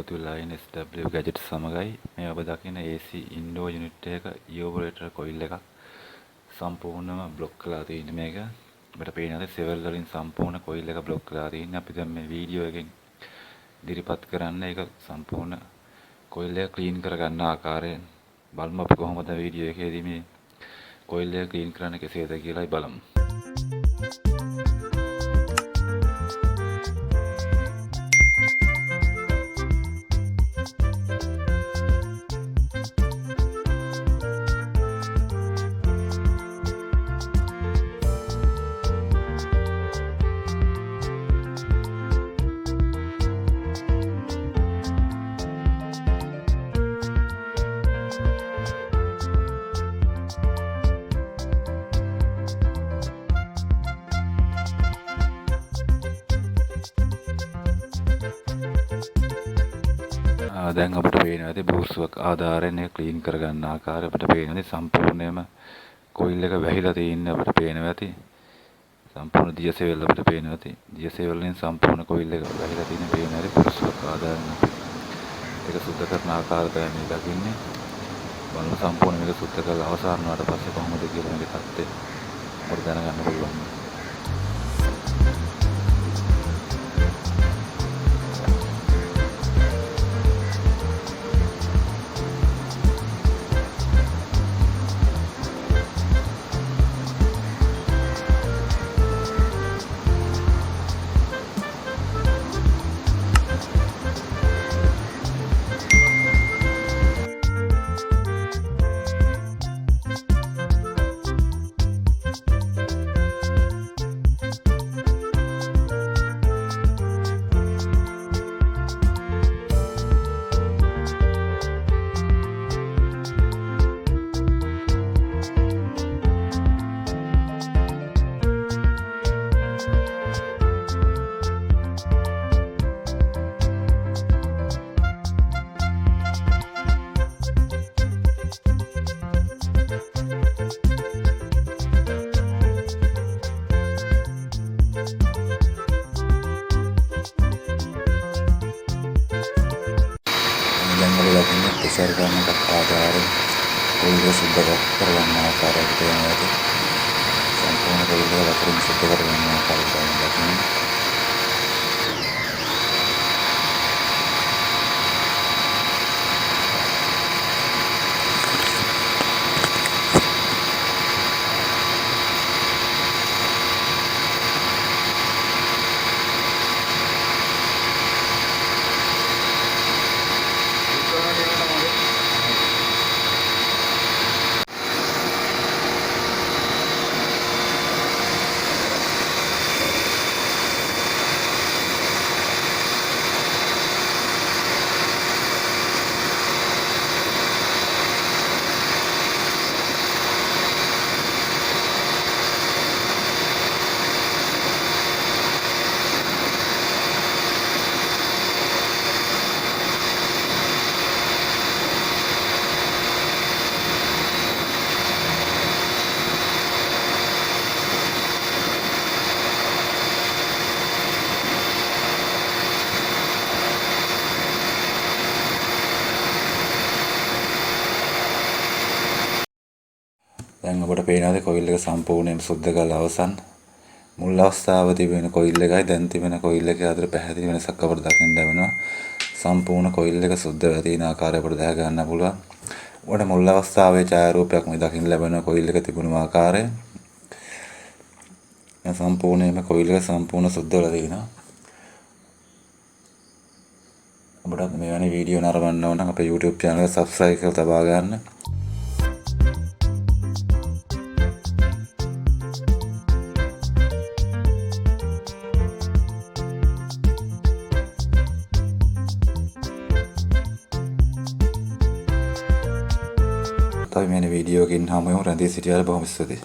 එකතු වෙලා ඉන්න SW gadget සමගයි මේ ඔබ දකින AC indoor unit එක evaporator coil එකක් සම්පූර්ණයෙන්ම બ્લોක් කරලා තියෙන්නේ මේක. අපිට පේනවා සෙවල් වලින් සම්පූර්ණ coil එක બ્લોක් කරලා තියෙන්නේ. අපි දැන් මේ වීඩියෝ එකෙන් ඉදිරිපත් කරන්න ඒක සම්පූර්ණ coil එක ක්ලීන් කර ගන්න ආකාරය බලමු. අපි කොහොමද වීඩියෝ එකේදී මේ coil එක ක්ලීන් කරන්න කෙසේද කියලායි බලමු. දැන් අපිට පේනවා ඇති බූස්ුවක් ආධාරයෙන් එක ක්ලීන් කරගන්න ආකාරය අපිට පේනවා ඇති සම්පූර්ණයෙන්ම කොයිල් එක වැහිලා තියෙන්නේ අපිට පේනවා ඇති සම්පූර්ණ දියසෙවල් අපිට පේනවා ඇති දියසෙවල් වලින් සම්පූර්ණ කොයිල් එක වැහිලා තියෙන පේනවා ඇති බූස්ුවක් ආධාරයෙන් ඒක සුද්ධ කරන ආකාරය තමයි මේ දකින්නේ බලමු සම්පූර්ණ මේක සුද්ධ කරලා අවසන් වුණාට පස්සේ කොහොමද කියලා මේක තත්ත්වය අපිට දැනගන්න පුළුවන්. ප්‍රෙෂර් ගන්න එකක් ආධාරයෙන් කොයිල් එක සුද්ධ කරගන්න ආකාරයට තේරෙනවා ඇති සම්පූර්ණ කොයිල් එක වතුරින් සුද්ධ කරගන්න ආකාරය තමයි දකින්නේ. දැන් ඔබට පේනවාද කොයිල් එක සම්පූර්ණයෙන් සුද්ධ කරලා අවසන්. මුල් අවස්ථාවේ තිබෙන කොයිල් එකයි දැන් තිබෙන කොයිල් එකේ අතර පැහැදිලි වෙනසක් අපට දකින්න ලැබෙනවා. සම්පූර්ණ කොයිල් එක සුද්ධ වෙලා තියෙන ආකාරය අපට දැක ගන්න පුළුවන්. ඔබට මුල් අවස්ථාවේ ඡායාරූපයක් මේ දකින්න ලැබෙනවා කොයිල් එක තිබුණු ආකාරය. දැන් සම්පූර්ණයෙන්ම කොයිල් එක සම්පූර්ණ සුද්ධ වෙලා තියෙනවා. ඔබට මේ වැනි වීඩියෝ නරඹන්න ඕන නම් අපේ YouTube channel එක subscribe කරලා තබා ගන්න. තව මේ වීඩියෝ එකකින් හමු වෙමු. රැඳී සිටියාට බොහොම ස්තුතියි.